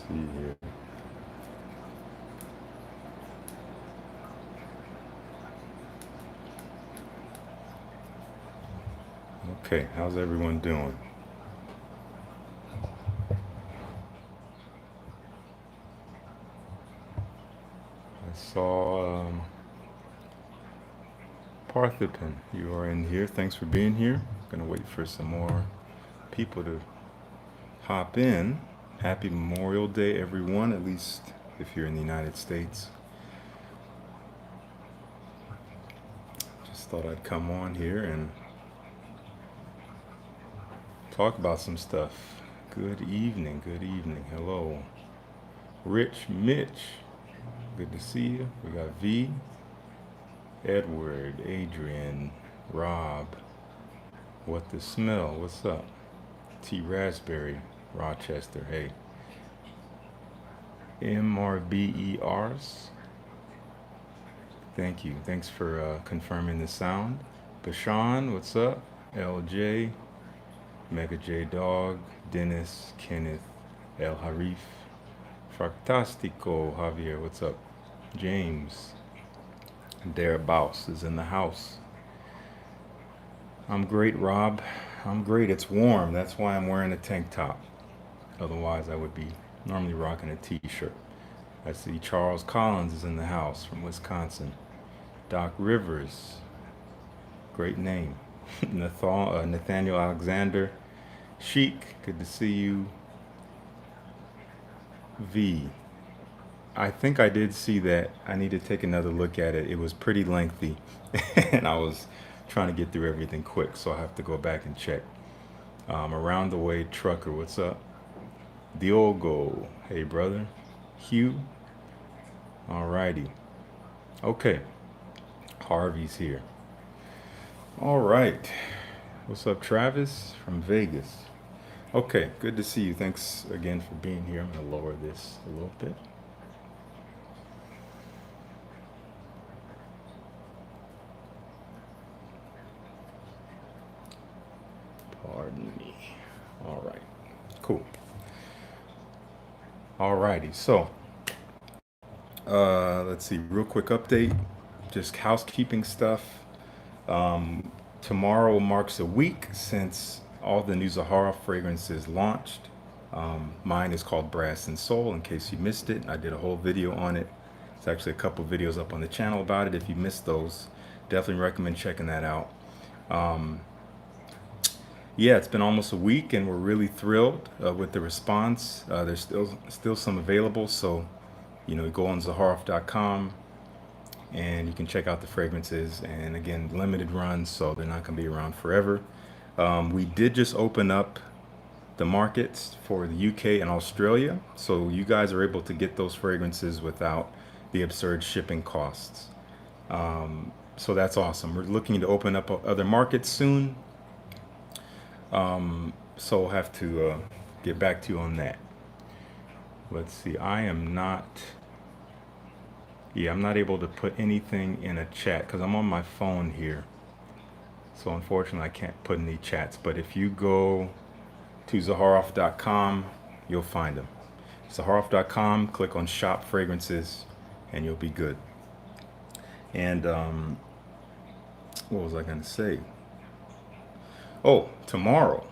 see here. Okay, how's everyone doing? I saw Parthipan, you are in here. Thanks for being here. Gonna wait for some more people to hop in. Happy Memorial Day, everyone, at least if you're in the United States. Just thought I'd come on here and talk about some stuff. Good evening, good evening. Hello. Rich Mitch, good to see you. We got V, Edward, Adrian, Rob. What the smell? What's up? T Raspberry, Rochester. Hey. MRBERs. Thank you. Thanks for confirming the sound. Bashan, what's up? LJ, Mega J Dog, Dennis, Kenneth, El Harif, Fractastico, Javier, what's up? James, Darabaus is in the house. I'm great, Rob. I'm great. It's warm. That's why I'm wearing a tank top. Otherwise, I would be normally rocking a t-shirt. I see Charles Collins is in the house from Wisconsin. Doc Rivers, great name. Nathaniel Alexander. Chic, good to see you. V. I think I did see that. I need to take another look at it. It was pretty lengthy, and I was trying to get through everything quick, so I have to go back and check. Around the way, Trucker, what's up? Diogo, hey brother. Hugh, alrighty. Okay, Harvey's here. All right, what's up, Travis from Vegas? Okay, good to see you. Thanks again for being here. I'm gonna lower this a little bit. Pardon me. All right, cool. Alrighty, so let's see, real quick update, just housekeeping stuff. Tomorrow marks a week since all the new Zahara fragrances launched. Mine is called Brass and Soul, in case you missed it. I did a whole video on it. It's actually a couple videos up on the channel about it. If you missed those, definitely recommend checking that out. Yeah, it's been almost a week, and we're really thrilled with the response. There's still some available, so go on Zaharoff.com and you can check out the fragrances. And again, limited runs, so they're not going to be around forever. We did just open up the markets for the UK and Australia, so you guys are able to get those fragrances without the absurd shipping costs. So that's awesome. We're looking to open up other markets soon. So I'll have to get back to you on that. Let's see. I'm not able to put anything in a chat because I'm on my phone here. So unfortunately, I can't put any chats. But if you go to Zaharoff.com, you'll find them. Zaharoff.com, click on Shop Fragrances, and you'll be good. And what was I going to say? Oh, tomorrow,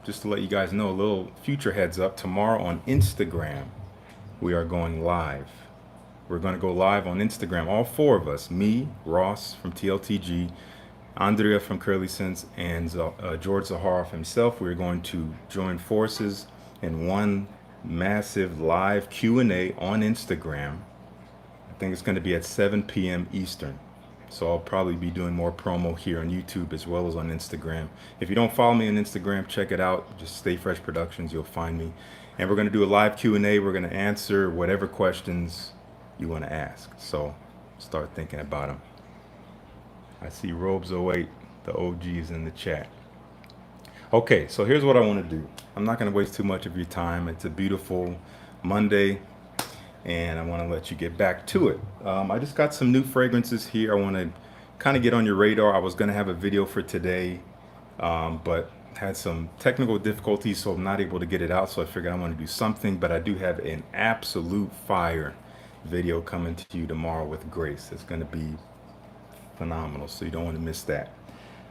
just to let you guys know, a little future heads up, tomorrow on Instagram, we are going live. We're going to go live on Instagram, all four of us, me, Ross from TLTG, Andrea from Curly Sense, and George Zaharoff himself. We're going to join forces in one massive live Q&A on Instagram. I think it's going to be at 7 p.m. Eastern. So I'll probably be doing more promo here on YouTube as well as on Instagram. If you don't follow me on Instagram, check it out. Just Stay Fresh Productions, you'll find me. And we're going to do a live Q&A. We're going to answer whatever questions you want to ask. So start thinking about them. I see Robes08, the OGs in the chat. Okay, so here's what I want to do. I'm not going to waste too much of your time. It's a beautiful Monday, and I want to let you get back to it. I just got some new fragrances here. I want to kind of get on your radar. I was going to have a video for today, but had some technical difficulties, so I'm not able to get it out. So I figured I want to do something, but I do have an absolute fire video coming to you tomorrow with Grace. It's going to be phenomenal, so you don't want to miss that.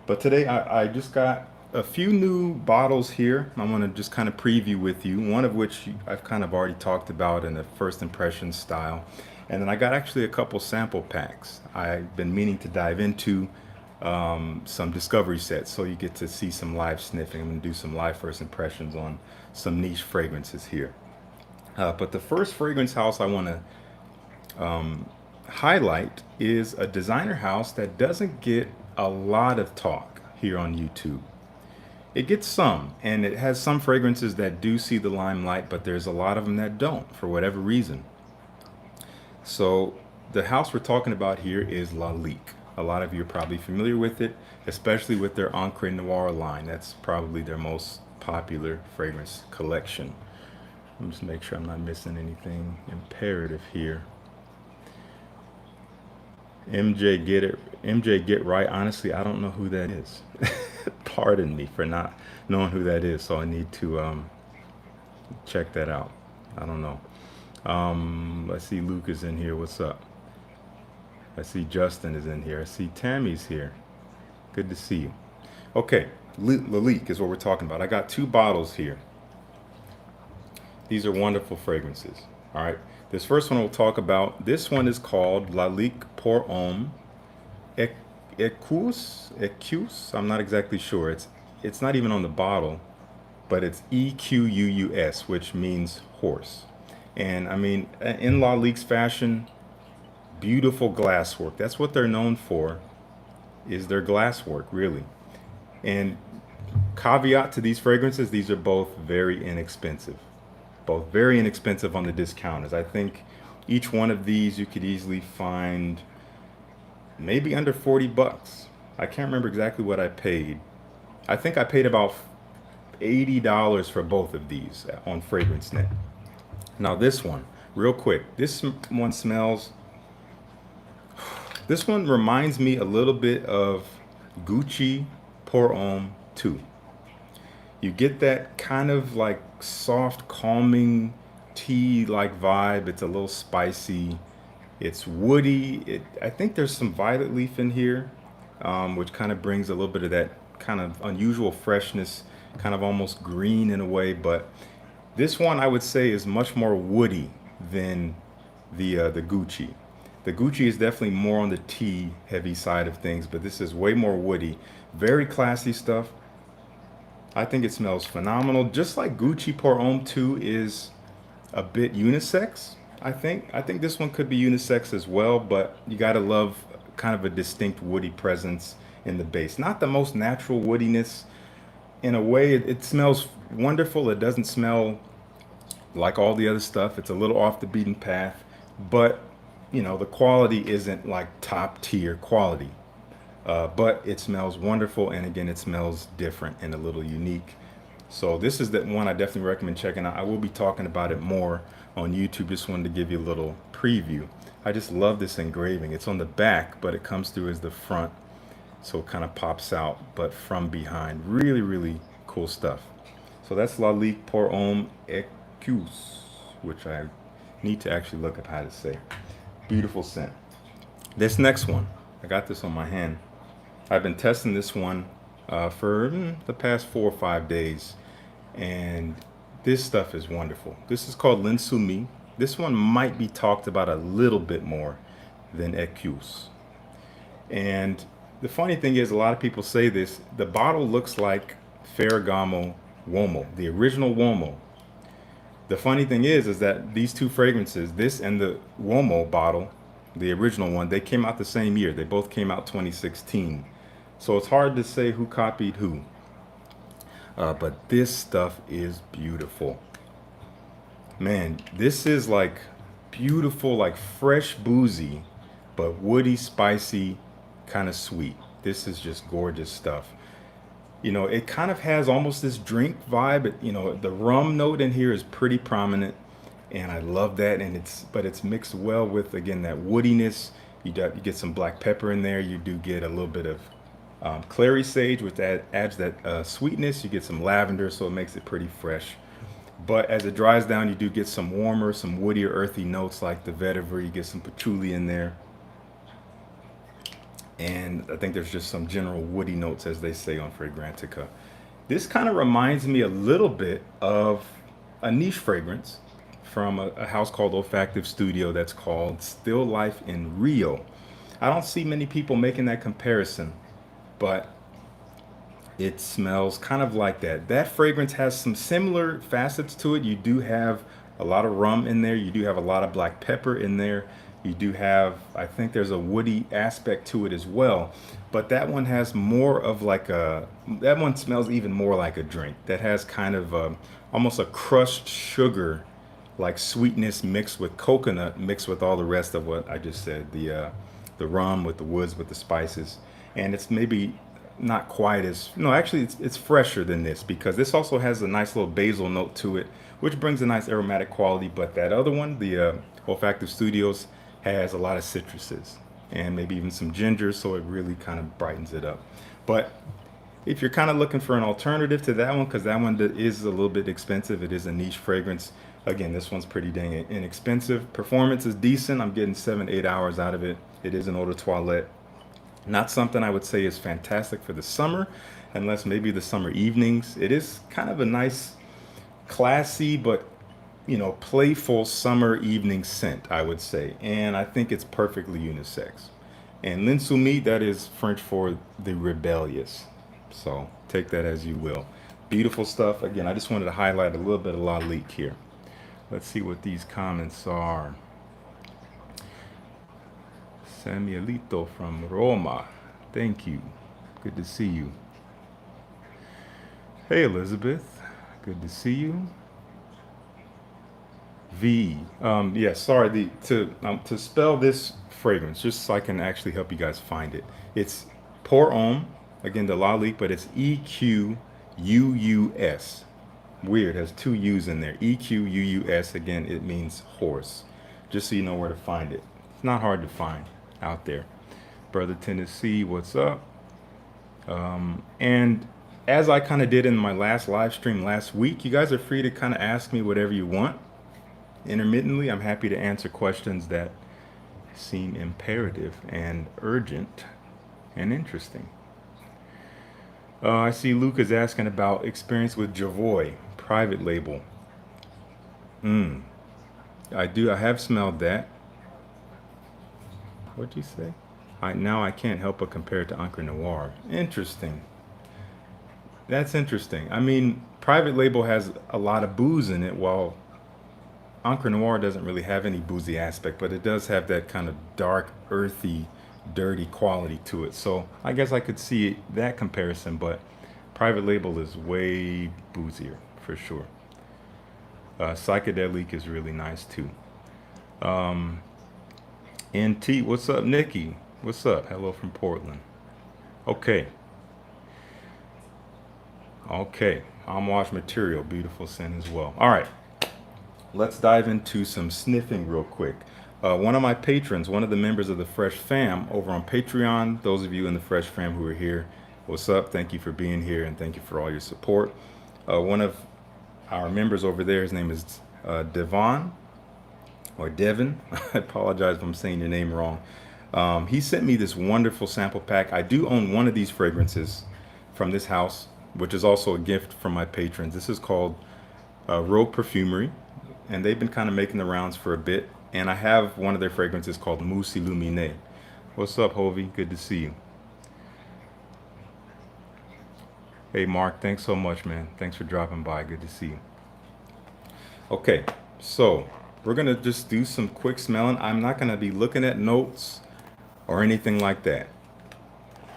But today I just got a few new bottles here. I want to just kind of preview with you, one of which I've kind of already talked about in the first impression style. And then I got actually a couple sample packs I've been meaning to dive into, some discovery sets, so you get to see some live sniffing. I'm going to do some live first impressions on some niche fragrances here. But the first fragrance house I want to highlight is a designer house that doesn't get a lot of talk here on YouTube. It gets some, and it has some fragrances that do see the limelight, but there's a lot of them that don't for whatever reason. So the house we're talking about here is Lalique. A lot of you are probably familiar with it, especially with their Encre Noir line. That's probably their most popular fragrance collection. Let me just make sure I'm not missing anything imperative here. MJ Get Right. Honestly, I don't know who that is. Pardon me for not knowing who that is, so I need to check that out. I don't know. Let's see, Luke is in here. What's up? I see Justin is in here. I see Tammy's here. Good to see you. Okay, Lalique is what we're talking about. I got two bottles here. These are wonderful fragrances. All right, this first one we'll talk about. This one is called Lalique pour Homme Equus. I'm not exactly sure. It's not even on the bottle, but it's Equus, which means horse. And I mean, in Lalique's fashion, beautiful glass work. That's what they're known for, is their glass work, really. And caveat to these fragrances, these are both very inexpensive. Both very inexpensive on the discounters. I think each one of these you could easily find maybe under 40 bucks. I can't remember exactly what I paid. I think I paid about $80 for both of these on FragranceNet. Now this one, real quick, this one smells, this one reminds me a little bit of Gucci Pour Homme 2. You get that kind of like soft, calming tea-like vibe. It's a little spicy. It's woody. I think there's some violet leaf in here, which kind of brings a little bit of that kind of unusual freshness, kind of almost green in a way. But this one I would say is much more woody than the Gucci. The Gucci is definitely more on the tea heavy side of things, but this is way more woody. Very classy stuff. I think it smells phenomenal. Just like Gucci Pour Homme 2 is a bit unisex, I think. I think this one could be unisex as well, but you gotta love kind of a distinct woody presence in the base. Not the most natural woodiness. In a way, it smells wonderful. It doesn't smell like all the other stuff. It's a little off the beaten path, but you know, the quality isn't like top tier quality. But it smells wonderful, and again, it smells different and a little unique. So this is the one I definitely recommend checking out. I will be talking about it more on YouTube. Just wanted to give you a little preview. I just love this engraving. It's on the back, but it comes through as the front, so it kind of pops out, but from behind. Really, really cool stuff. So that's Lalique Pour Homme Equus, which I need to actually look up how to say. Beautiful scent. This next one, I got this on my hand. I've been testing this one for the past 4 or 5 days, and this stuff is wonderful. This is called L'Insoumis. This one might be talked about a little bit more than Equus. And the funny thing is, a lot of people say this, the bottle looks like Ferragamo Uomo, the original Uomo. The funny thing is that these two fragrances, this and the Uomo bottle, the original one, they came out the same year. They both came out 2016. So it's hard to say who copied who. But this stuff is beautiful. Man, this is like beautiful, like fresh boozy, but woody, spicy, kind of sweet. This is just gorgeous stuff. You know, it kind of has almost this drink vibe. You know, the rum note in here is pretty prominent, and I love that. And it's mixed well with, again, that woodiness. You get some black pepper in there. You do get a little bit of Clary sage, which adds that sweetness. You get some lavender, so it makes it pretty fresh. But as it dries down, you do get some warmer, some woody or earthy notes like the vetiver. You get some patchouli in there. And I think there's just some general woody notes, as they say on Fragrantica. This kind of reminds me a little bit of a niche fragrance from a house called Olfactive Studio that's called Still Life in Rio. I don't see many people making that comparison, but it smells kind of like that. That fragrance has some similar facets to it. You do have a lot of rum in there. You do have a lot of black pepper in there. You do have, I think there's a woody aspect to it as well. But that one has more of like that one smells even more like a drink. That has kind of almost a crushed sugar, like sweetness mixed with coconut, mixed with all the rest of what I just said. The rum with the woods, with the spices. And it's maybe not quite as, no, actually it's fresher than this, because this also has a nice little basil note to it, which brings a nice aromatic quality. But that other one, the Olfactive Studios, has a lot of citruses and maybe even some ginger, so it really kind of brightens it up. But if you're kind of looking for an alternative to that one, because that one is a little bit expensive, it is a niche fragrance. Again, this one's pretty dang inexpensive. Performance is decent. I'm getting 7-8 hours out of it. It is an eau de toilette. Not something I would say is fantastic for the summer, unless maybe the summer evenings. It is kind of a nice, classy, but playful summer evening scent, I would say. And I think it's perfectly unisex. And L'Insoumis, that is French for the rebellious. So take that as you will. Beautiful stuff. Again, I just wanted to highlight a little bit of Lalique here. Let's see what these comments are. Samuelito from Roma. Thank you. Good to see you. Hey, Elizabeth. Good to see you. V. Yeah, sorry. To spell this fragrance, just so I can actually help you guys find it. It's Homme. Again, the Lalique, but it's Equus. Weird, has two U's in there. Equus. Again, it means horse. Just so you know where to find it. It's not hard to find out there. Brother Tennessee, what's up? And as I kind of did in my last live stream last week, you guys are free to kind of ask me whatever you want. Intermittently, I'm happy to answer questions that seem imperative and urgent and interesting. I see Luke is asking about experience with Javoy private label. I have smelled that. What'd you say? Now I can't help but compare it to Encre Noir. Interesting. That's interesting. I mean, private label has a lot of booze in it, while Encre Noir doesn't really have any boozy aspect, but it does have that kind of dark, earthy, dirty quality to it. So I guess I could see that comparison, but private label is way boozier for sure. Psychedelic is really nice too. NT, what's up, Nikki? What's up? Hello from Portland. Okay. Homage material, beautiful scent as well. All right. Let's dive into some sniffing real quick. One of my patrons, one of the members of the Fresh Fam over on Patreon, those of you in the Fresh Fam who are here, what's up? Thank you for being here and thank you for all your support. One of our members over there, his name is Devon, or Devin. I apologize if I'm saying your name wrong. He sent me this wonderful sample pack. I do own one of these fragrances from this house, which is also a gift from my patrons. This is called Rogue Perfumery, and they've been kind of making the rounds for a bit. And I have one of their fragrances called Mousse Illuminée. What's up, Hovey? Good to see you. Hey, Mark, thanks so much, man. Thanks for dropping by. Good to see you. Okay, so we're going to just do some quick smelling. I'm not going to be looking at notes or anything like that.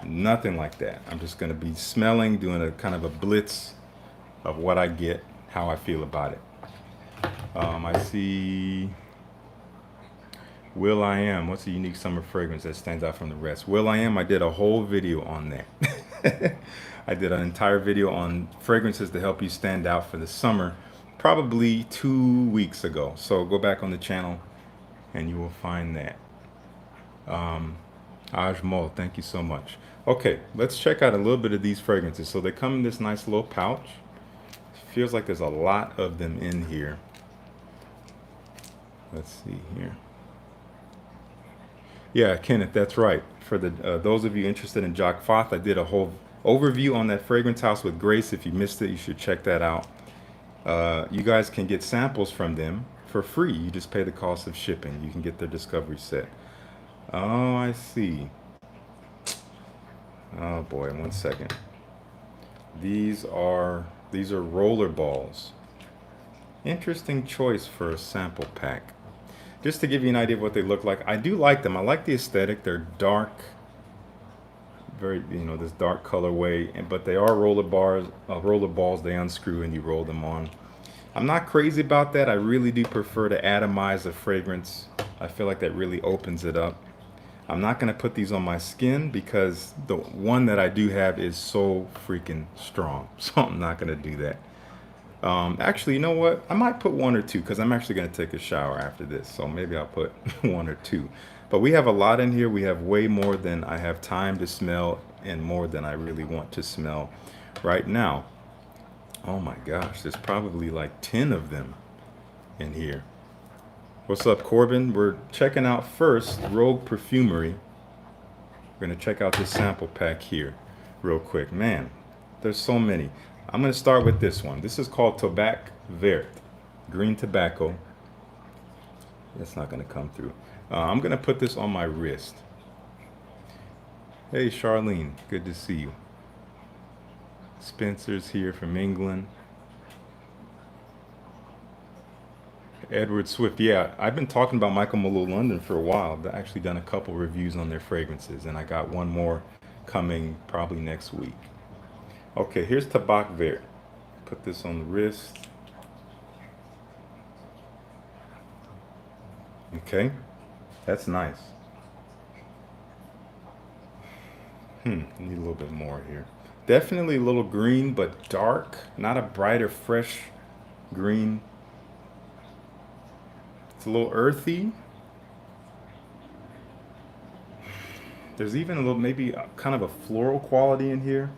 Nothing like that. I'm just going to be smelling, doing a kind of a blitz of what I get, how I feel about it. I see Will I Am. What's a unique summer fragrance that stands out from the rest? Will I Am, I did a whole video on that. I did an entire video on fragrances to help you stand out for the summer, probably 2 weeks ago. So go back on the channel and you will find that. Ajmol, thank you so much. Okay, let's check out a little bit of these fragrances. So they come in this nice little pouch. Feels like there's a lot of them in here. Let's see here. Yeah, Kenneth, that's right. For the those of you interested in Jacques Foth, I did a whole overview on that fragrance house with Grace. If you missed it, you should check that out. You guys can get samples from them for free. You just pay the cost of shipping. You can get their discovery set. Oh, I see. Oh boy, 1 second. These are roller balls. Interesting choice for a sample pack. Just to give you an idea of what they look like, I do like them. I like the aesthetic. They're dark, very, this dark colorway, but they are roller balls. They unscrew and you roll them on. I'm not crazy about that. I really do prefer to atomize a fragrance. I feel like that really opens it up. I'm not going to put these on my skin because the one that I do have is so freaking strong. So I'm not going to do that. Actually, you know what? I might put 1 or 2 because I'm actually going to take a shower after this. So maybe I'll put 1 or 2. But we have a lot in here. We have way more than I have time to smell and more than I really want to smell right now. Oh my gosh, there's probably like 10 of them in here. What's up, Corbin? We're checking out first Rogue Perfumery. We're going to check out this sample pack here real quick. Man, there's so many. I'm going to start with this one. This is called Tabac Vert, green tobacco. That's not going to come through. I'm going to put this on my wrist. Hey, Charlene, good to see you. Spencer's here from England. Edward Swift. Yeah, I've been talking about Michael Malou London for a while. I've actually done a couple reviews on their fragrances, and I got one more coming probably next week. Okay, here's Tabac Vert. Put this on the wrist. Okay, that's nice. Need a little bit more here. Definitely a little green, but dark. Not a bright or fresh green. It's a little earthy. There's even a little, maybe kind of a floral quality in here.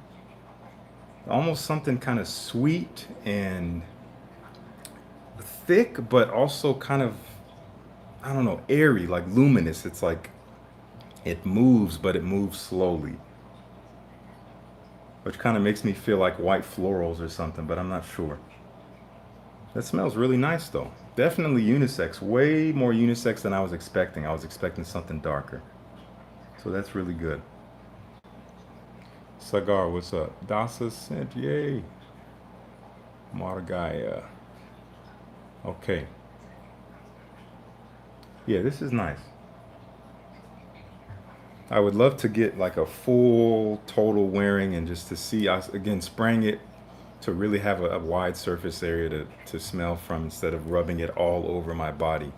Almost something kind of sweet and thick, but also kind of, I don't know, airy, like luminous. It's like it moves, but it moves slowly, which kind of makes me feel like white florals or something, but I'm not sure. That smells really nice though. Definitely unisex, way more unisex than I was expecting. I was expecting something darker. So that's really good. Sagar, what's up? Dasa sent, yay. Margaya. Okay. Yeah, this is nice. I would love to get like a full total wearing and just to see, again, spraying it to really have a wide surface area to smell from instead of rubbing it all over my body.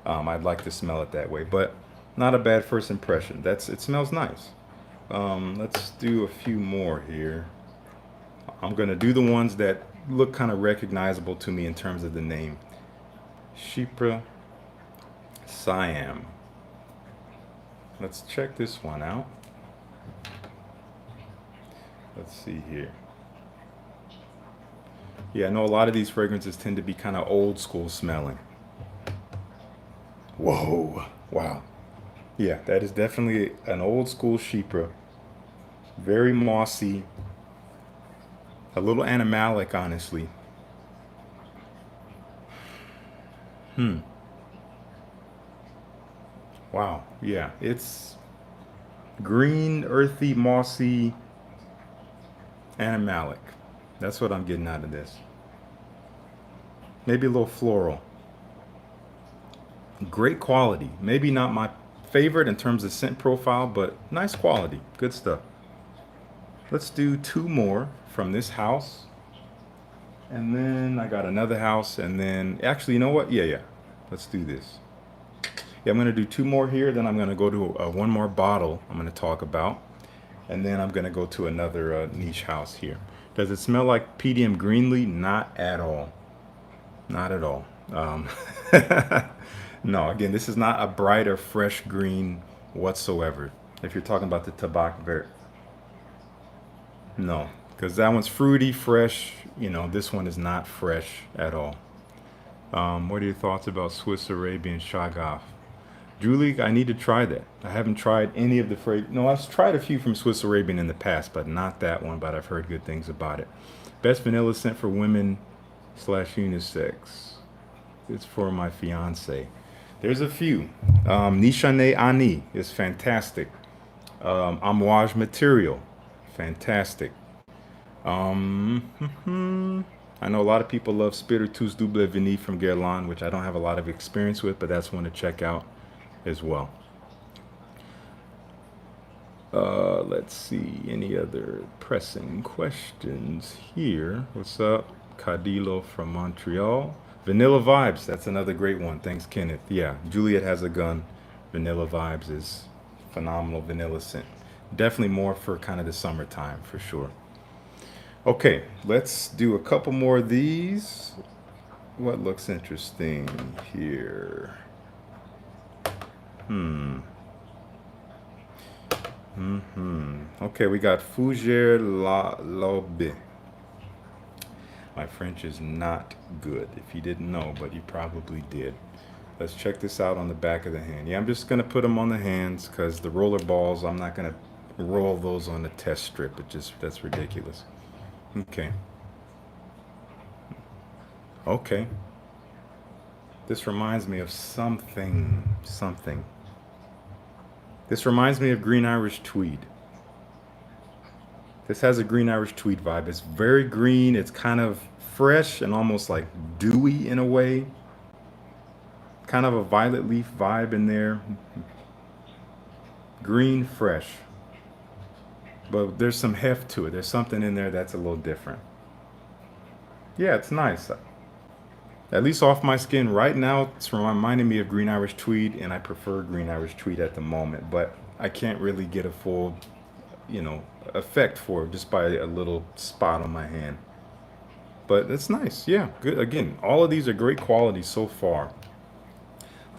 I'd like to smell it that way, but not a bad first impression. It smells nice. Let's do a few more here. I'm gonna do the ones that look kind of recognizable to me in terms of the name. Chypre Siam. Let's check this one out. Let's see here. Yeah, I know a lot of these fragrances tend to be kind of old school smelling. Whoa, wow. Yeah, that is definitely an old school Chypre. Very mossy. A little animalic, honestly. Wow, yeah, it's green, earthy, mossy, animalic. That's what I'm getting out of this. Maybe a little floral. Great quality. Maybe not my favorite in terms of scent profile, but nice quality. Good stuff. Let's do 2 more from this house. And then I got another house, and then actually, you know what? Yeah. Let's do this. Yeah, I'm gonna do 2 more here. Then I'm gonna go to one more bottle I'm gonna talk about, and then I'm gonna go to another niche house here. Does it smell like PDM Greenlee? Not at all. Not at all. No, again, this is not a bright or fresh green whatsoever. If you're talking about the Tabac Vert. No, because that one's fruity, fresh. You know, this one is not fresh at all. What are your thoughts about Swiss Arabian Shagaf? Julie, I need to try that. I haven't tried any of the No, I've tried a few from Swiss Arabian in the past, but not that one. But I've heard good things about it. Best vanilla scent for women slash unisex. It's for my fiance. There's a few. Nishane Ani is fantastic. Amouage Material, fantastic. I know a lot of people love Spiritus Double Vanille from Guerlain, which I don't have a lot of experience with, but that's one to check out as well. Let's see, any other pressing questions here? What's up? Cadillo from Montreal. Vanilla Vibes, that's another great one. Thanks, Kenneth. Yeah, Juliet has a gun. Vanilla Vibes is phenomenal vanilla scent. Definitely more for kind of the summertime for sure. Okay, let's do a couple more of these. What looks interesting here? Okay, we got Fougère L'Aube. My French is not good, if you didn't know, but you probably did. Let's check this out on the back of the hand. Yeah, I'm just gonna put them on the hands because the roller balls, I'm not gonna roll those on the test strip. That's ridiculous. Okay. Okay. This reminds me of something. This reminds me of Green Irish Tweed. This has a Green Irish Tweed vibe. It's very green. It's kind of fresh and almost like dewy in a way. Kind of a violet leaf vibe in there. Green, fresh. But there's some heft to it. There's something in there that's a little different. Yeah, it's nice. At least off my skin right now, it's reminding me of Green Irish Tweed, and I prefer Green Irish Tweed at the moment. But I can't really get a full, effect for it just by a little spot on my hand. But it's nice. Yeah, good. Again, all of these are great quality so far.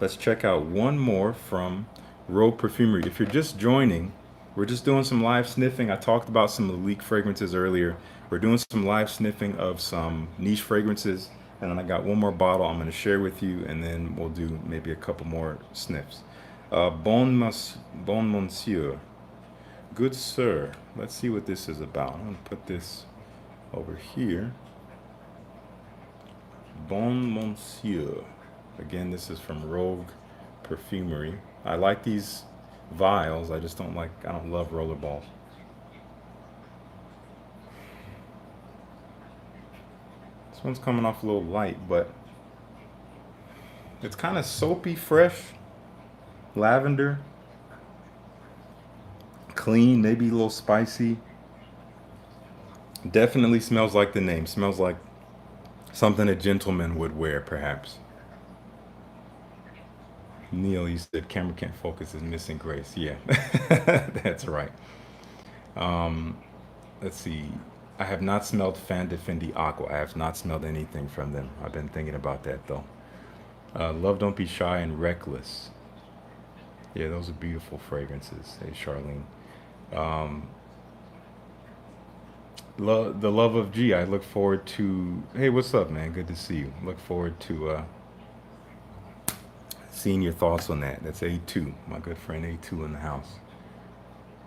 Let's check out one more from Rogue Perfumery. If you're just joining, we're just doing some live sniffing. I talked about some Lalique fragrances earlier. We're doing some live sniffing of some niche fragrances. And then I got one more bottle I'm going to share with you, and then we'll do maybe a couple more sniffs. Bon Monsieur. Good sir. Let's see what this is about. I'm going to put this over here. Bon Monsieur. Again, this is from Rogue Perfumery. I like these vials. I don't love roller balls. This one's coming off a little light, but it's kind of soapy, fresh, lavender, clean, maybe a little spicy. Definitely smells like the name. Smells like something a gentleman would wear, perhaps. Neil, you said camera can't focus is missing grace. Yeah, that's right. Let's see. I have not smelled Fan de Fendi Aqua. I have not smelled anything from them. I've been thinking about that though. Love Don't Be Shy and Reckless. Yeah, those are beautiful fragrances. Hey, Charlene. The Love of G. I look forward to. Hey, what's up, man? Good to see you. Look forward to seeing your thoughts on that. That's A2, my good friend A2 in the house.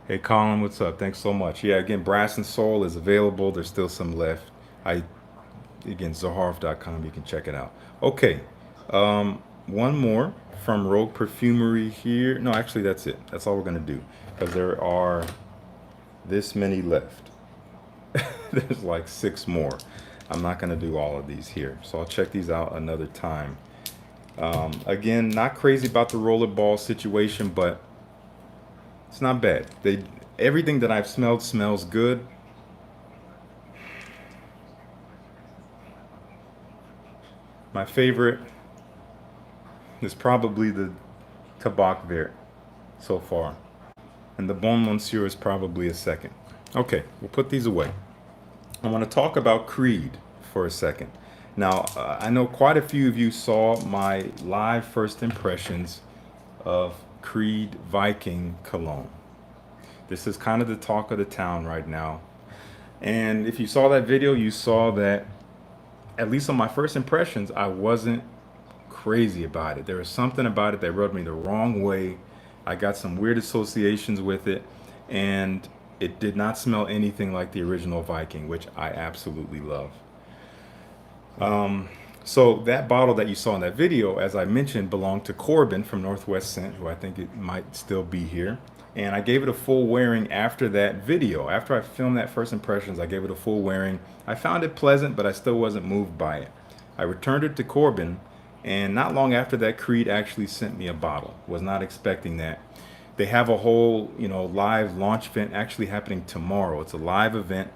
Hey, Colin, what's up? Thanks so much. Yeah, again, Brass and Soul is available. There's still some left. Again, Zaharov.com. You can check it out. Okay, one more from Rogue Perfumery here. No, actually, that's it. That's all we're gonna do because there are this many left. There's like 6 more. I'm not gonna do all of these here, so I'll check these out another time. Again, not crazy about the rollerball situation, but it's not bad. Everything that I've smelled smells good. My favorite is probably the Tabak Vert so far. And the Bon Monsieur is probably a second. Okay, we'll put these away. I want to talk about Creed for a second. Now, I know quite a few of you saw my live first impressions of Creed Viking Cologne. This is kind of the talk of the town right now. And if you saw that video, you saw that at least on my first impressions, I wasn't crazy about it. There was something about it that rubbed me the wrong way. I got some weird associations with it, and it did not smell anything like the original Viking, which I absolutely love. So that bottle that you saw in that video, as I mentioned, belonged to Corbin from Northwest Scent, who I think it might still be here. And I gave it a full wearing after that video. After I filmed that first impressions, I gave it a full wearing. I found it pleasant, but I still wasn't moved by it. I returned it to Corbin, and not long after that, Creed actually sent me a bottle. Was not expecting that. They have a whole, live launch event actually happening tomorrow. It's a live event.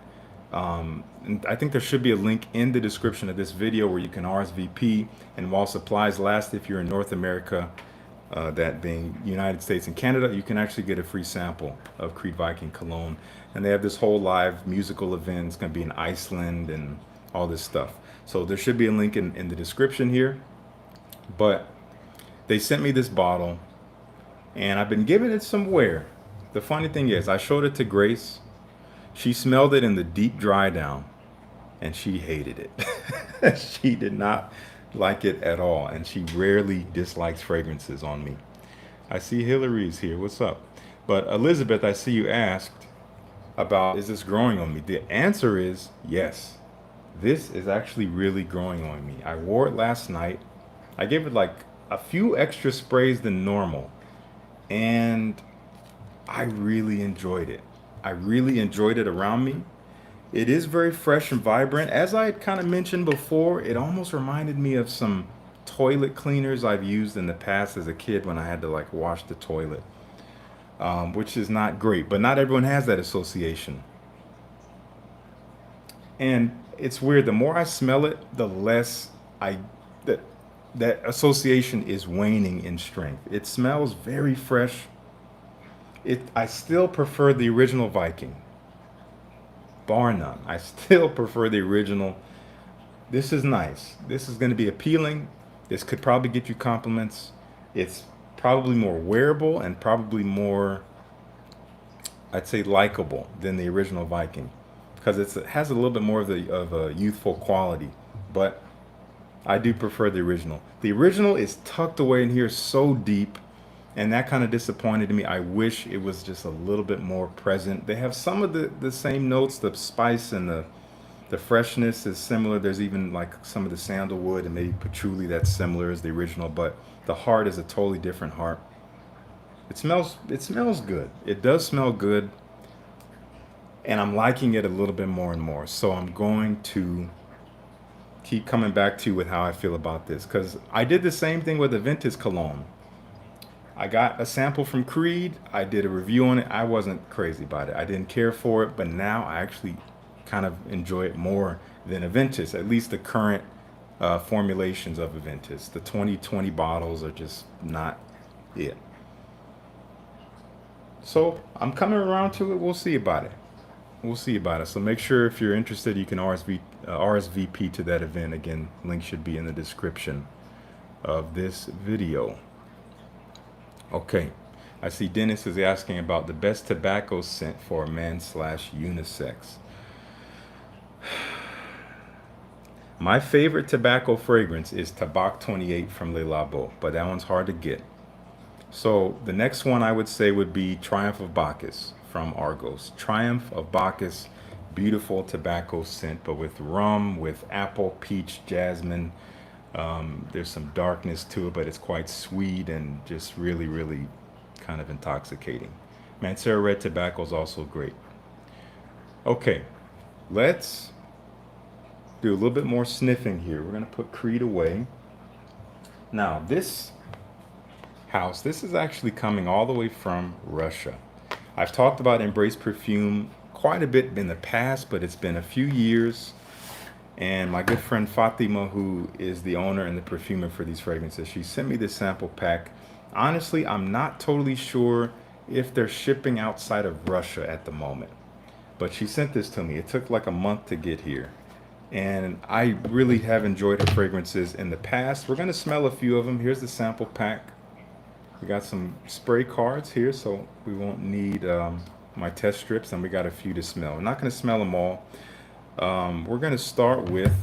And I think there should be a link in the description of this video where you can RSVP. And while supplies last, if you're in North America, that being United States and Canada, you can actually get a free sample of Creed Viking Cologne. And they have this whole live musical event. It's going to be in Iceland and all this stuff. So there should be a link in the description here. But they sent me this bottle, and I've been giving it some wear. The funny thing is, I showed it to Grace. She smelled it in the deep dry down, and she hated it. She did not like it at all, and she rarely dislikes fragrances on me. I see Hillary's here. What's up? But Elizabeth, I see you asked about, is this growing on me? The answer is yes. This is actually really growing on me. I wore it last night. I gave it like a few extra sprays than normal, and I really enjoyed it. I really enjoyed it around me. It is very fresh and vibrant. As I had kind of mentioned before, it almost reminded me of some toilet cleaners I've used in the past as a kid when I had to like wash the toilet, which is not great, but not everyone has that association. And it's weird. The more I smell it, the less that association is waning in strength. It smells very fresh. I still prefer the original Viking, bar none. I still prefer the original. This is nice. This is going to be appealing. This could probably get you compliments. It's probably more wearable and probably more, I'd say, likable than the original Viking, because it has a little bit more of a youthful quality. But I do prefer the original. The original is tucked away in here so deep, and that kind of disappointed me. I wish it was just a little bit more present. They have some of the same notes. The spice and the freshness is similar. There's even like some of the sandalwood and maybe patchouli that's similar as the original, but the heart is a totally different heart. It smells good. It does smell good, and I'm liking it a little bit more and more. So I'm going to keep coming back to you with how I feel about this, because I did the same thing with the Viking Cologne. I got a sample from Creed. I did a review on it. I wasn't crazy about it. I didn't care for it, but now I actually kind of enjoy it more than Aventus, at least the current formulations of Aventus. The 2020 bottles are just not it. So I'm coming around to it. We'll see about it. We'll see about it. So make sure if you're interested, you can RSVP to that event. Again, link should be in the description of this video. Okay, I see Dennis is asking about the best tobacco scent for a man / unisex. My favorite tobacco fragrance is Tabac 28 from Le Labo, but that one's hard to get. So the next one I would say would be Triumph of Bacchus from Argos. Triumph of Bacchus, beautiful tobacco scent, but with rum, with apple, peach, jasmine. There's some darkness to it, but it's quite sweet and just really, really kind of intoxicating. Mancera Red Tobacco is also great. Okay, let's do a little bit more sniffing here. We're going to put Creed away. Now, this house, this is actually coming all the way from Russia. I've talked about Embrace Perfume quite a bit in the past, but it's been a few years. And my good friend Fatima, who is the owner and the perfumer for these fragrances, she sent me this sample pack. Honestly, I'm not totally sure if they're shipping outside of Russia at the moment, but she sent this to me. It took like a month to get here, and I really have enjoyed her fragrances in the past. We're going to smell a few of them. Here's the sample pack. We got some spray cards here, so we won't need my test strips, and we got a few to smell. We're not going to smell them all. We're going to start with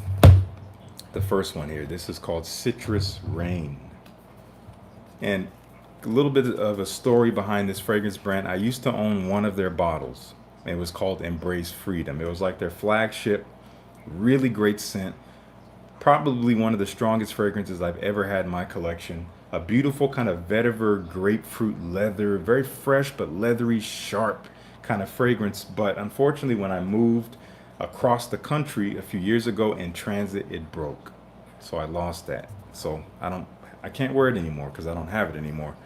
the first one here. This is called Citrus Rain. And a little bit of a story behind this fragrance brand. I used to own one of their bottles. It was called Embrace Freedom. It was like their flagship, really great scent. Probably one of the strongest fragrances I've ever had in my collection. A beautiful kind of vetiver, grapefruit leather, very fresh but leathery, sharp kind of fragrance. But unfortunately, when I moved across the country a few years ago in transit, it broke. So I lost that. So I can't wear it anymore because I don't have it anymore.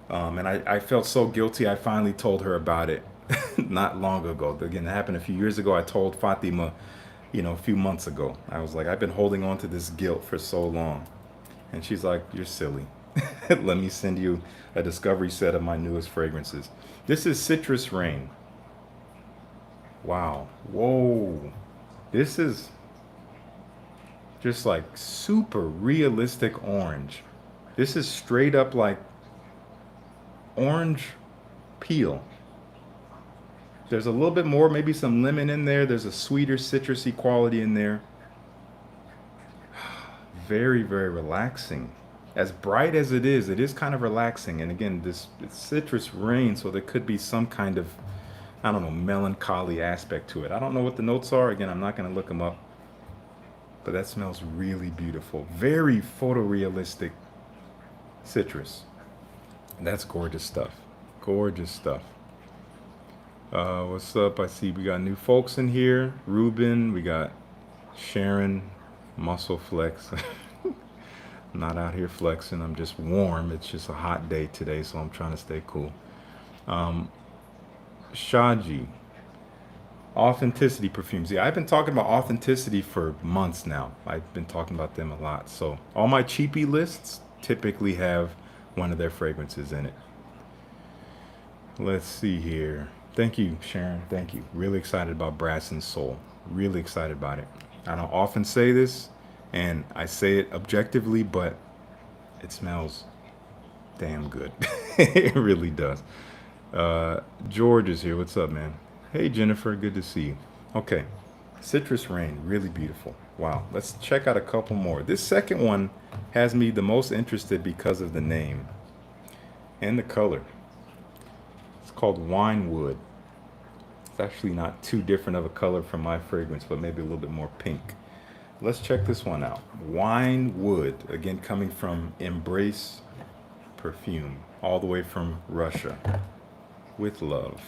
And I felt so guilty. I finally told her about it not long ago. Again, that happened a few years ago. I told Fatima, a few months ago. I was like, I've been holding on to this guilt for so long. And she's like, you're silly. Let me send you a discovery set of my newest fragrances. This is Citrus Rain. Wow. Whoa. This is just like super realistic orange. This is straight up like orange peel. There's a little bit more, maybe some lemon in there. There's a sweeter citrusy quality in there. Very, very relaxing. As bright as it is kind of relaxing. And again, it's Citrus Rain, so there could be some kind of, I don't know, melancholy aspect to it. I don't know what the notes are. Again, I'm not going to look them up. But that smells really beautiful. Very photorealistic citrus. That's gorgeous stuff. Gorgeous stuff. What's up? I see we got new folks in here. Ruben, we got Sharon, Muscle Flex. I'm not out here flexing. I'm just warm. It's just a hot day today, so I'm trying to stay cool. Shaji, Authenticity Perfumes. Yeah, I've been talking about Authenticity for months now. I've been talking about them a lot. So all my cheapie lists typically have one of their fragrances in it. Let's see here. Thank you, Sharon. Thank you. Really excited about Brass and Soul. Really excited about it. I don't often say this, and I say it objectively, but it smells damn good. It really does. George is here. What's up, man? Hey, Jennifer. Good to see you. Okay. Citrus Rain. Really beautiful. Wow. Let's check out a couple more. This second one has me the most interested because of the name and the color. It's called Winewood. It's actually not too different of a color from my fragrance, but maybe a little bit more pink. Let's check this one out. Winewood, again coming from Embrace Perfume, all the way from Russia. With love.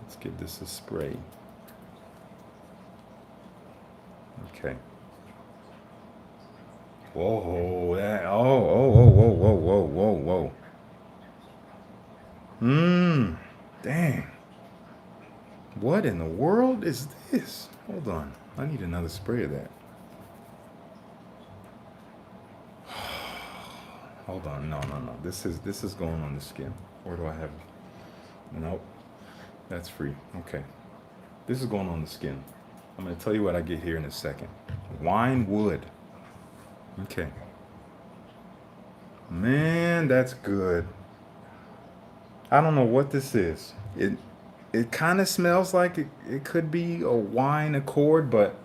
Let's give this a spray. Okay. Whoa, whoa. Dang. What in the world is this? Hold on. I need another spray of that. Hold on. No. This is going on the skin. Where do I have it? Nope. That's free. Okay. This is going on the skin. I'm going to tell you what I get here in a second. Winewood. Okay. Man, that's good. I don't know what this is. It kind of smells like it could be a wine accord, but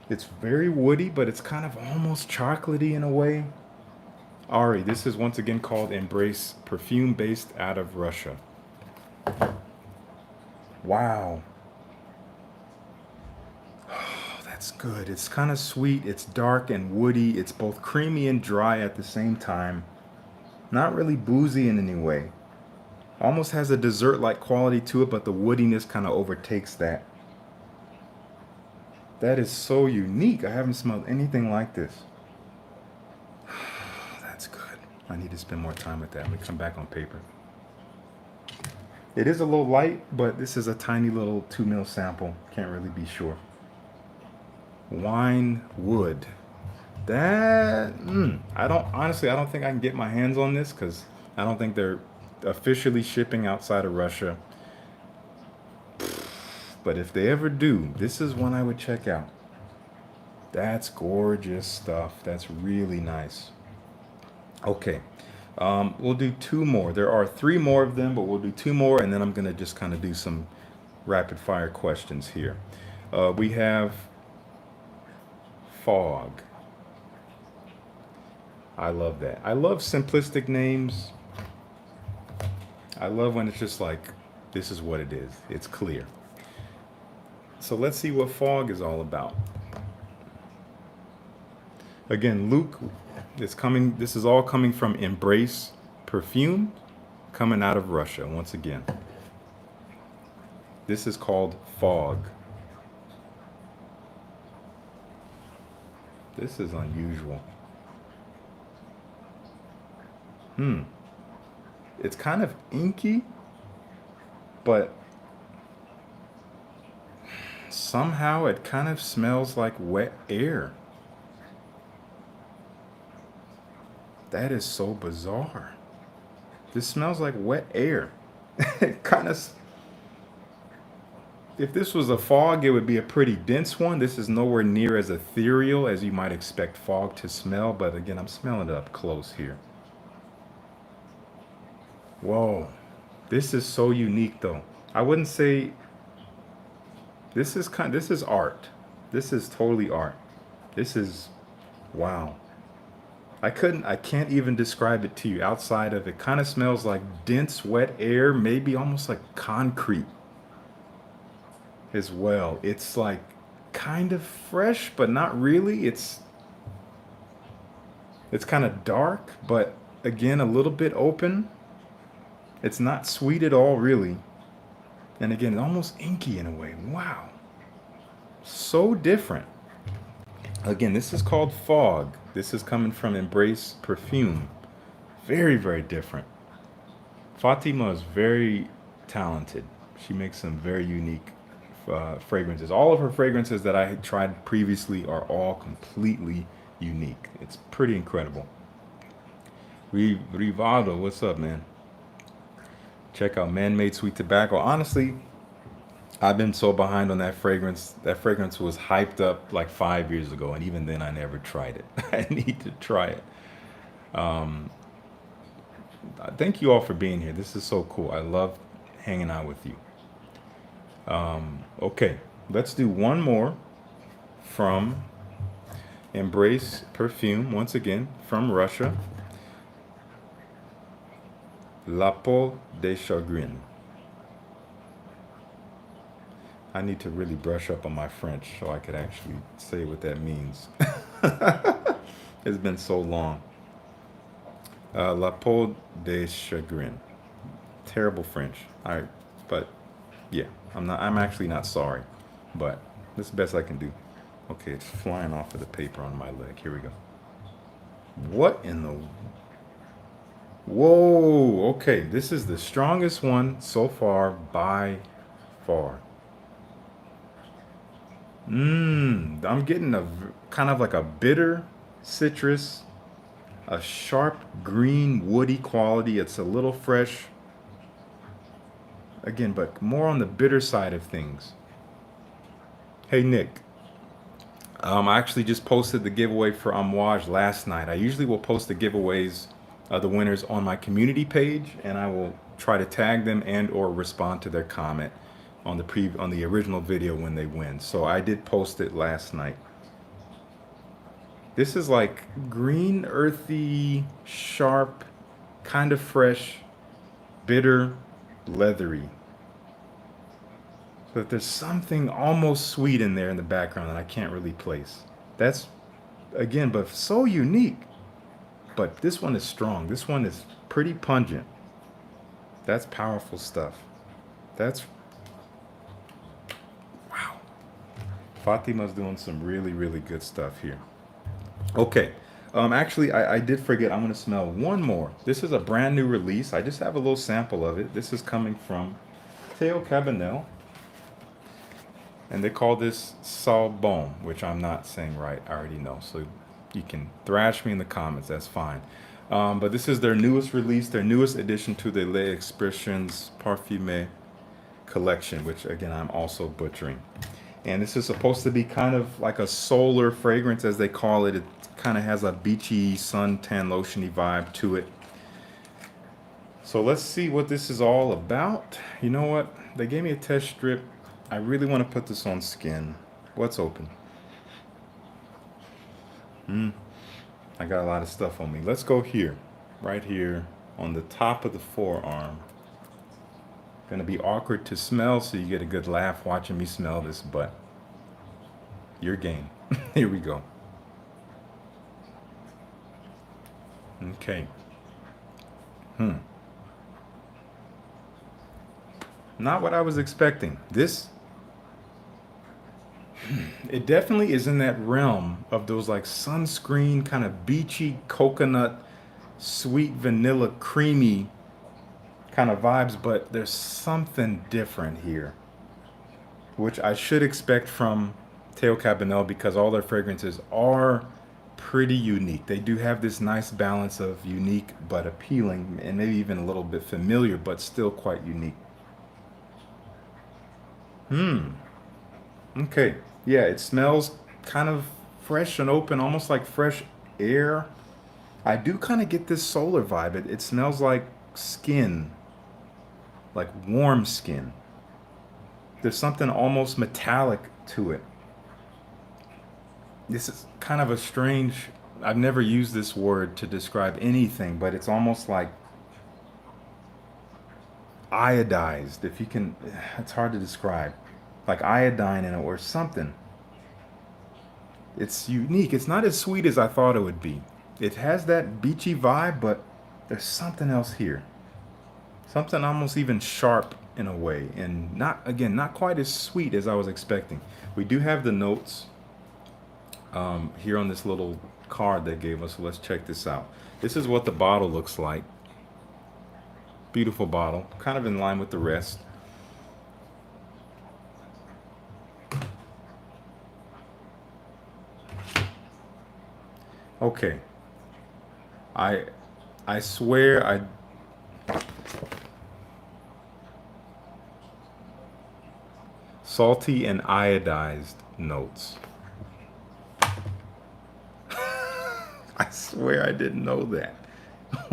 it's very woody, but it's kind of almost chocolatey in a way. Ari, this is once again called Embrace Perfume, based out of Russia. Wow. Oh, that's good. It's kind of sweet. It's dark and woody. It's both creamy and dry at the same time. Not really boozy in any way. Almost has a dessert-like quality to it, but the woodiness kind of overtakes that. That is so unique. I haven't smelled anything like this. That's good. I need to spend more time with that. Let me come back on paper. It is a little light, but this is a tiny little 2 ml sample. Can't really be sure. Winewood. That, I don't think I can get my hands on this because I don't think they're officially shipping outside of Russia. But if they ever do, this is one I would check out. That's gorgeous stuff. That's really nice. Okay, We'll do two more. There are three more of them, but we'll do two more, and then I'm gonna just kind of do some rapid fire questions here. We have Fog. I love that. I love simplistic names. I love when it's just like, this is what it is. It's clear. So let's see what Fog is all about. Again, Luke is coming. This is all coming from Embrace Perfume, coming out of Russia. Once again, this is called Fog. This is unusual. It's kind of inky, but somehow it kind of smells like wet air. That is so bizarre. This smells like wet air. It kind of, if this was a fog, it would be a pretty dense one. This is nowhere near as ethereal as you might expect fog to smell, but again, I'm smelling it up close here. Whoa, this is so unique though. I wouldn't say, this is art. This is totally art. This is, wow. I can't even describe it to you outside of it kind of smells like dense, wet air, maybe almost like concrete as well. It's like kind of fresh, but not really. It's kind of dark, but again, a little bit open. It's not sweet at all, really. And again, almost inky in a way. Wow. So different. Again, this is called Fog. This is coming from Embrace Perfume. Very, very different. Fatima is very talented. She makes some very unique fragrances. All of her fragrances that I had tried previously are all completely unique. It's pretty incredible. Rivaldo, what's up, man? Check out Man-Made Sweet Tobacco. Honestly, I've been so behind on that fragrance. That fragrance was hyped up like 5 years ago, and even then I never tried it. I need to try it. Thank you all for being here. This is so cool. I love hanging out with you. Okay, let's do one more from Embrace Perfume, once again, from Russia. La peau de chagrin. I need to really brush up on my French so I could actually say what that means. It's been so long. La peau de chagrin. Terrible French. But yeah, I'm actually not sorry, but that's the best I can do. Okay, it's flying off of the paper on my leg. Here we go. What in the... Whoa, okay, this is the strongest one so far by far. I'm getting a kind of like a bitter citrus, a sharp green woody quality. It's a little fresh. Again, but more on the bitter side of things. Hey, Nick. I actually just posted the giveaway for Amouage last night. I usually will post the giveaways, the winners, on my community page, and I will try to tag them and or respond to their comment on the original video when they win. So I did post it last night. This is like green, earthy, sharp, kind of fresh, bitter, leathery. But there's something almost sweet in there in the background that I can't really place. That's, again, but so unique. But this one is strong. This one is pretty pungent. That's powerful stuff. That's, wow. Fatima's doing some really, really good stuff here. Okay. Actually, I did forget. I'm going to smell one more. This is a brand new release. I just have a little sample of it. This is coming from Theo Cabanel. And they call this Salbon, which I'm not saying right. I already know. So you can thrash me in the comments. That's fine. But this is their newest release, their newest addition to the Les Expressions Perfume collection, which again, I'm also butchering. And this is supposed to be kind of like a solar fragrance, as they call it. It kind of has a beachy, suntan lotiony vibe to it. So let's see what this is all about. You know what? They gave me a test strip. I really want to put this on skin. What's open? I got a lot of stuff on me. Let's go here. Right here on the top of the forearm. Gonna be awkward to smell, so you get a good laugh watching me smell this, but your game. Here we go. Okay. Not what I was expecting. This, it definitely is in that realm of those like sunscreen, kind of beachy, coconut, sweet vanilla, creamy kind of vibes, but there's something different here, which I should expect from Teo Cabanel because all their fragrances are pretty unique. They do have this nice balance of unique but appealing, and maybe even a little bit familiar, but still quite unique. Okay. Yeah, it smells kind of fresh and open, almost like fresh air. I do kind of get this solar vibe. It smells like skin, like warm skin. There's something almost metallic to it. This is kind of a strange, I've never used this word to describe anything, but it's almost like iodized. If you can, it's hard to describe. Like iodine in it or something. It's unique. It's not as sweet as I thought it would be. It has that beachy vibe, but there's something else here. Something almost even sharp in a way, and not, again, not quite as sweet as I was expecting. We do have the notes here on this little card they gave us, so let's check this out. This is what the bottle looks like. Beautiful bottle, kind of in line with the rest. Okay. I I swear I salty and iodized notes. I swear I didn't know that.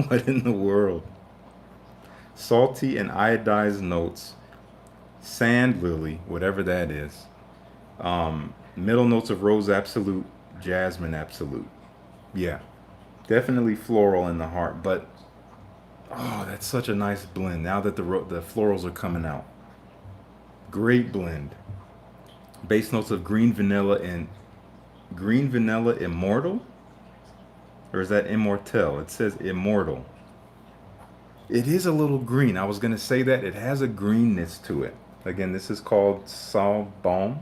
What in the world? Salty and iodized notes. Sand lily, whatever that is. Middle notes of rose absolute, jasmine absolute. Yeah, definitely floral in the heart, but oh, that's such a nice blend. Now that the florals are coming out, great blend. Base notes of green vanilla immortal, or is that immortel? It says immortal. It is a little green. I was gonna say that it has a greenness to it. Again, this is called Sal Balm.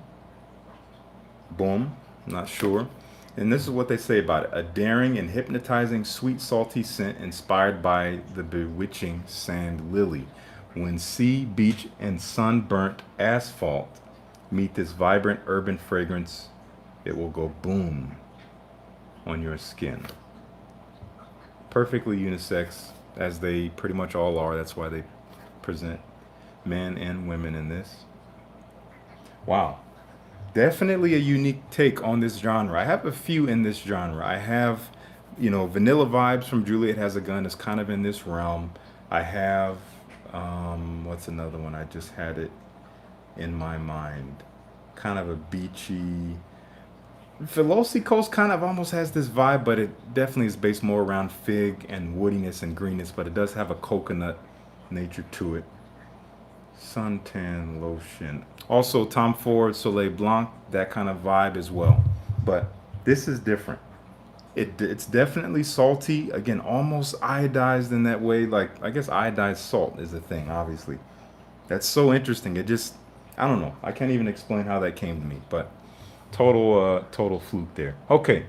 Boom. Not sure. And this is what they say about it. A daring and hypnotizing sweet salty scent inspired by the bewitching sand lily. When sea, beach, and sunburnt asphalt meet this vibrant urban fragrance, it will go boom on your skin. Perfectly unisex, as they pretty much all are. That's why they present men and women in this. Wow. Definitely a unique take on this genre. I have a few in this genre. I have, Vanilla Vibes from Juliet Has a Gun is kind of in this realm. I have, what's another one? I just had it in my mind. Kind of a beachy. Velocico's kind of almost has this vibe, but it definitely is based more around fig and woodiness and greenness, but it does have a coconut nature to it. Suntan lotion. Also, Tom Ford Soleil Blanc, that kind of vibe as well. But this is different. It's definitely salty. Again, almost iodized in that way. Like, I guess iodized salt is the thing, obviously. That's so interesting. It just, I don't know. I can't even explain how that came to me. But total fluke there. Okay.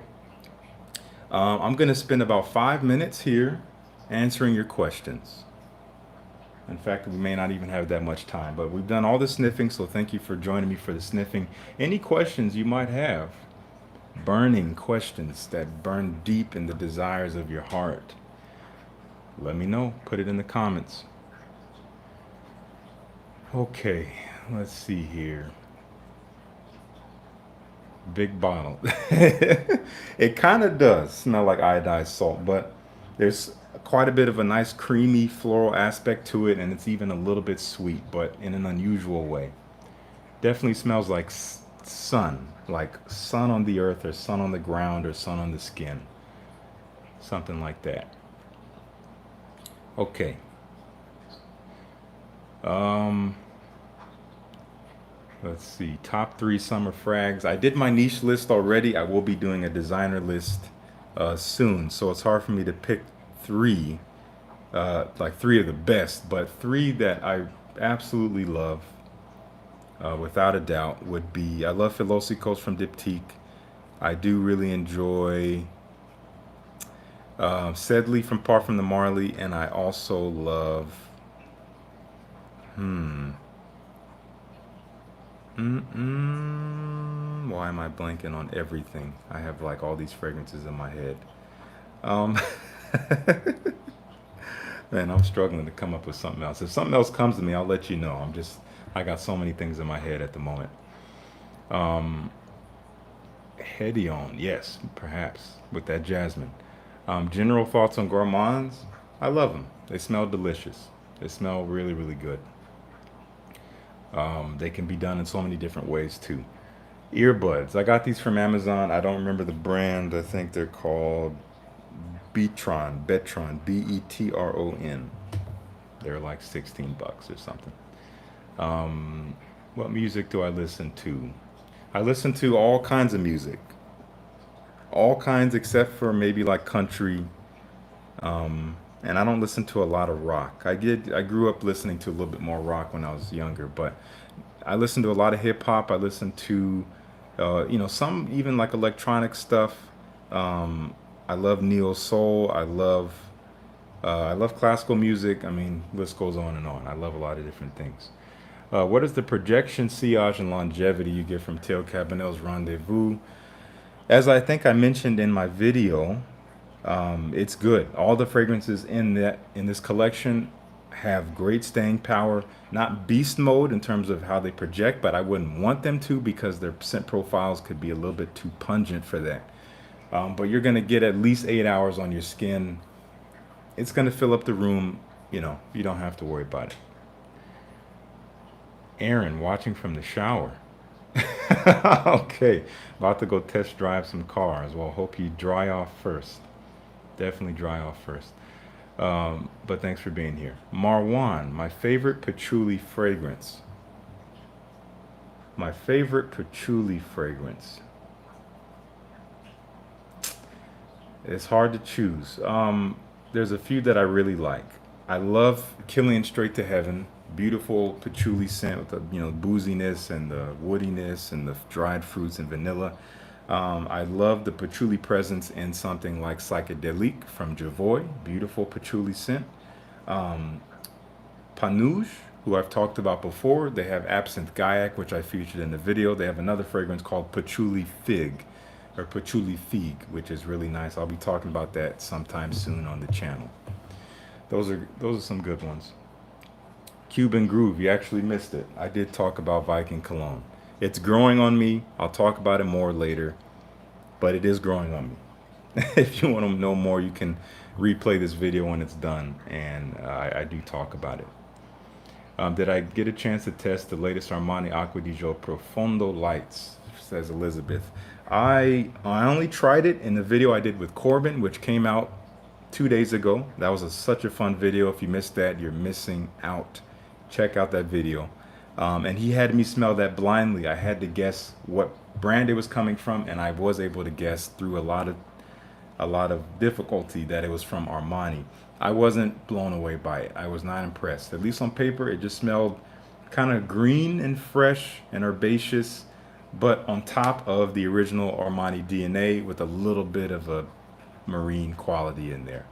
I'm going to spend about 5 minutes here answering your questions. In fact, we may not even have that much time, but we've done all the sniffing, so thank you for joining me for the sniffing. Any questions you might have, burning questions that burn deep in the desires of your heart, let me know. Put it in the comments. Okay, let's see here. Big bottle. It kind of does smell like iodized salt, but There's quite a bit of a nice creamy floral aspect to it, and it's even a little bit sweet, but in an unusual way. Definitely smells like sun, like sun on the earth or sun on the ground or sun on the skin, something like that. Okay. Um, let's see. Top three summer frags. I did my niche list already. I will be doing a designer list soon, so it's hard for me to pick three, like three of the best, but three that I absolutely love, without a doubt, would be I love Philosophy from Diptyque. I do really enjoy Sedley from Parfum de Marly, and I also love. Hmm. Why am I blanking on everything? I have like all these fragrances in my head. Um, Man, I'm struggling to come up with something else. If something else comes to me, I'll let you know. I got so many things in my head at the moment. Um, Hedion, yes, perhaps, with that jasmine. General thoughts on gourmands? I love them. They smell delicious. They smell really, really good. They can be done in so many different ways too. Earbuds. I got these from Amazon. I don't remember the brand. I think they're called Betron, Betron. They're like 16 bucks or something. What music do I listen to? I listen to all kinds of music. All kinds except for maybe like country. And I don't listen to a lot of rock. I grew up listening to a little bit more rock when I was younger, but I listen to a lot of hip hop. I listen to, some even like electronic stuff. I love neo soul. I love classical music. I mean, list goes on and on. I love a lot of different things. What is the projection, sillage, and longevity you get from Théo Cabinel's Rendezvous? As I think I mentioned in my video, it's good. All the fragrances in this collection have great staying power. Not beast mode in terms of how they project, but I wouldn't want them to because their scent profiles could be a little bit too pungent for that. But you're going to get at least 8 hours on your skin. It's going to fill up the room. You don't have to worry about it. Aaron, watching from the shower. Okay, about to go test drive some cars. Well, hope you dry off first. Definitely dry off first. But thanks for being here. Marwan, my favorite patchouli fragrance. My favorite patchouli fragrance. It's hard to choose. There's a few that I really like. I love Killian Straight to Heaven. Beautiful patchouli scent with the booziness and the woodiness and the dried fruits and vanilla. I love the patchouli presence in something like Psychedelique from Javoy. Beautiful patchouli scent. Panouge, who I've talked about before, they have Absinthe Gaiac, which I featured in the video. They have another fragrance called Patchouli Fig, or Patchouli Figue, which is really nice. I'll be talking about that sometime soon on the channel. Those are some good ones. Cuban Groove, you actually missed it. I did talk about Viking Cologne. It's growing on me. I'll talk about it more later, but it is growing on me. If you want to know more, you can replay this video when it's done, and I do talk about it. Did I get a chance to test the latest Armani Acqua di Gio Profondo Lights, says Elizabeth. I only tried it in the video I did with Corbin, which came out 2 days ago. That was such a fun video. If you missed that, you're missing out. Check out that video. And he had me smell that blindly. I had to guess what brand it was coming from, and I was able to guess through a lot of difficulty that it was from Armani. I wasn't blown away by it. I was not impressed. At least on paper, it just smelled kind of green and fresh and herbaceous, but on top of the original Armani DNA with a little bit of a marine quality in there.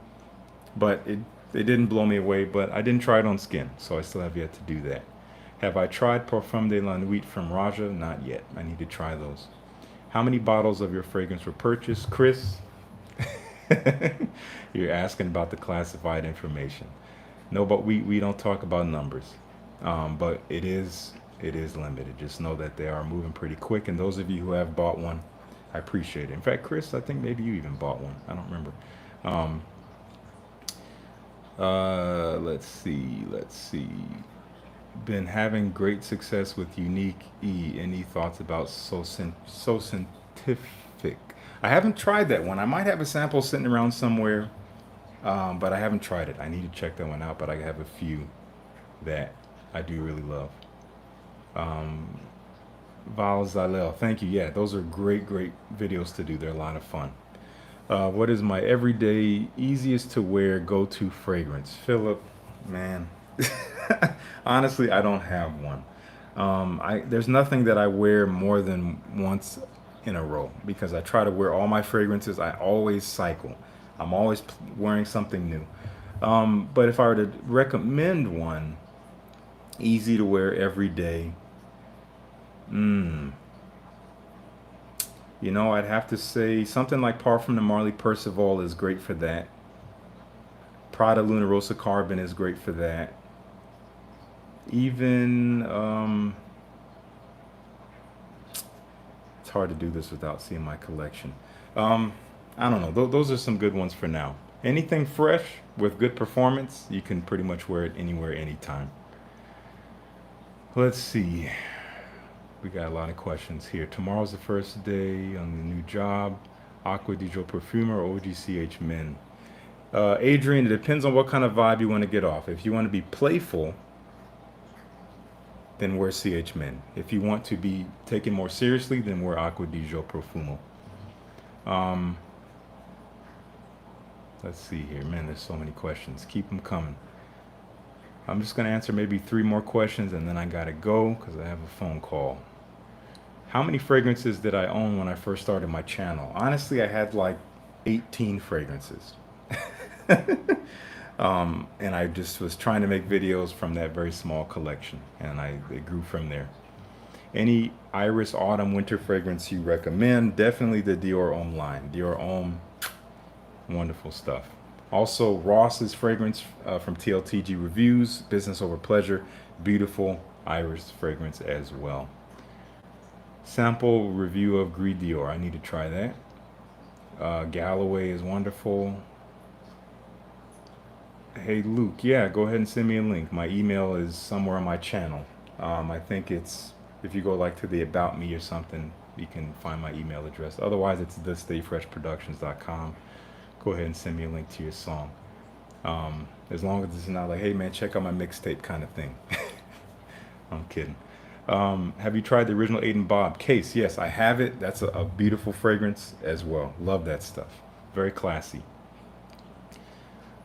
But it didn't blow me away, but I didn't try it on skin, so I still have yet to do that. Have I tried Parfum de la Nuit from Raja? Not yet. I need to try those. How many bottles of your fragrance were purchased? Chris, you're asking about the classified information. No, but we don't talk about numbers. But it is limited. Just know that they are moving pretty quick, and those of you who have bought one, I appreciate it. In fact, Chris, I think maybe you even bought one. I don't remember. Let's see. Been having great success with Unique E. Any thoughts about so scientific? I haven't tried that one. I might have a sample sitting around somewhere, but I haven't tried it. I need to check that one out. But I have a few that I do really love. Val Zalel, thank you. Yeah, those are great videos to do. They're a lot of fun. What is my everyday easiest to wear go-to fragrance? Philip, man, honestly, I don't have one. There's nothing that I wear more than once in a row because I try to wear all my fragrances. I always cycle. I'm always wearing something new. But if I were to recommend one, easy to wear every day, I'd have to say something like Parfum de Marly Percival is great for that. Prada Luna Rosa Carbon is great for that. Even, it's hard to do this without seeing my collection. I don't know. Those are some good ones for now. Anything fresh with good performance, you can pretty much wear it anywhere, anytime. Let's see. We got a lot of questions here. Tomorrow's the first day on the new job. Aqua di Joe Perfumer or OGCH Men? Adrian, it depends on what kind of vibe you want to get off. If you want to be playful, then wear CH Men. If you want to be taken more seriously, then wear Aqua di Joe Profumo. Let's see here. Man, there's so many questions. Keep them coming. I'm just going to answer maybe 3 more questions and then I got to go because I have a phone call. How many fragrances did I own when I first started my channel? Honestly, I had like 18 fragrances. And I just was trying to make videos from that very small collection, and it grew from there. Any Iris Autumn Winter fragrance you recommend? Definitely the Dior Homme line. Dior Homme, wonderful stuff. Also, Ross's fragrance from TLTG Reviews, Business Over Pleasure, beautiful Iris fragrance as well. Sample review of Gris Dior. I need to try that. Galloway is wonderful. Hey Luke, yeah, go ahead and send me a link. My email is somewhere on my channel. I think it's, if you go like to the About Me or something, you can find my email address. Otherwise, it's thestayfreshproductions.com. Go ahead and send me a link to your song. As long as it's not like, hey man, check out my mixtape kind of thing. I'm kidding. Have you tried the original Aiden Bob case? Yes, I have it. That's a beautiful fragrance as well. Love that stuff. Very classy.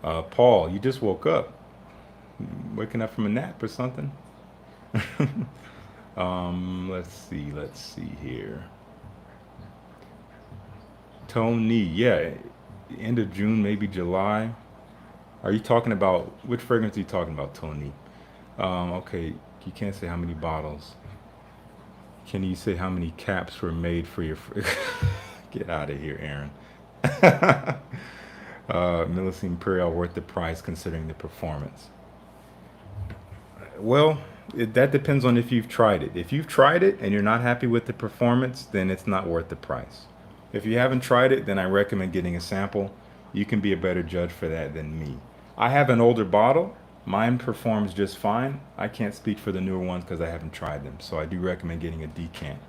Paul, you just woke up. Waking up from a nap or something? Let's see here. Tony, yeah, end of June, maybe July. Are you talking about, which fragrance are you talking about, Tony? Okay, you can't say how many bottles. Can you say how many caps were made for your Get out of here, Aaron. Millicene Imperial worth the price considering the performance. Well, that depends on if you've tried it. If you've tried it and you're not happy with the performance, then it's not worth the price. If you haven't tried it, then I recommend getting a sample. You can be a better judge for that than me. I have an older bottle. Mine performs just fine. I can't speak for the newer ones because I haven't tried them. So I do recommend getting a decant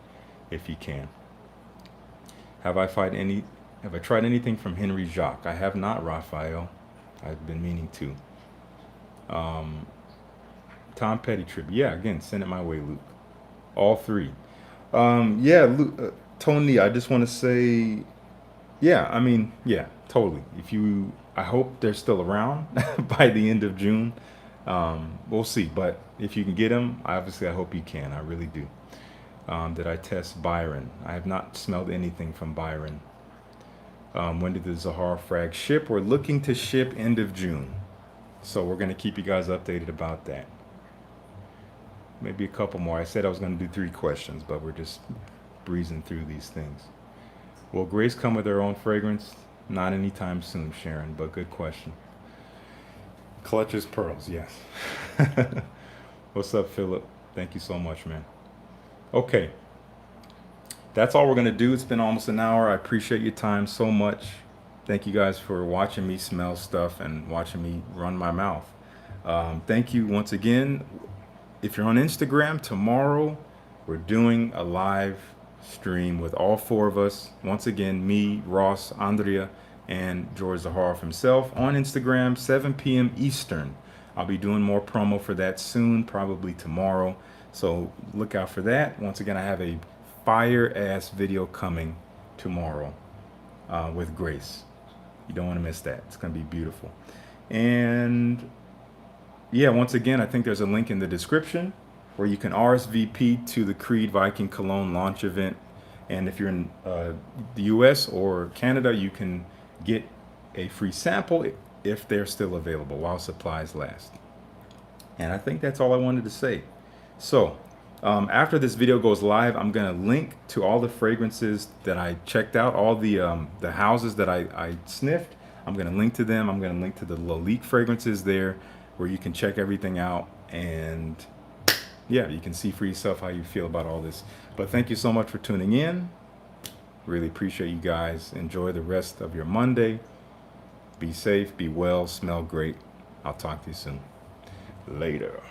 if you can. Have I tried anything from Henry Jacques? I have not, Raphael. I've been meaning to. Tom Petty tribute. Yeah, again, send it my way, Luke. All 3. Yeah, Luke, Tony, I just want to say, yeah, I mean, yeah, totally. I hope they're still around by the end of June. We'll see, but if you can get them, obviously I hope you can. I really do. Did I test Byron? I have not smelled anything from Byron. When did the Zahara frag ship? We're looking to ship end of June. So we're going to keep you guys updated about that. Maybe a couple more. I said I was going to do 3 questions, but we're just breezing through these things. Will Grace come with her own fragrance? Not anytime soon, Sharon, but good question. Clutches Pearls, yes. What's up, Philip? Thank you so much, man. Okay. That's all we're going to do. It's been almost an hour. I appreciate your time so much. Thank you guys for watching me smell stuff and watching me run my mouth. Thank you once again. If you're on Instagram, tomorrow we're doing a live stream with all four of us. Once again, me, Ross, Andrea, and George Zaharoff himself on Instagram, 7 p.m. Eastern. I'll be doing more promo for that soon, probably tomorrow. So look out for that. Once again, I have a fire-ass video coming tomorrow with Grace. You don't want to miss that. It's going to be beautiful. And yeah, once again, I think there's a link in the description where you can RSVP to the Creed Viking Cologne launch event. And if you're in the US or Canada, you can get a free sample if they're still available while supplies last. And I think that's all I wanted to say. So after this video goes live, I'm going to link to all the fragrances that I checked out, all the houses that I sniffed. I'm going to link to them. I'm going to link to the Lalique fragrances there where you can check everything out. And yeah, you can see for yourself how you feel about all this. But thank you so much for tuning in. Really appreciate you guys. Enjoy the rest of your Monday. Be safe, be well, smell great. I'll talk to you soon. Later.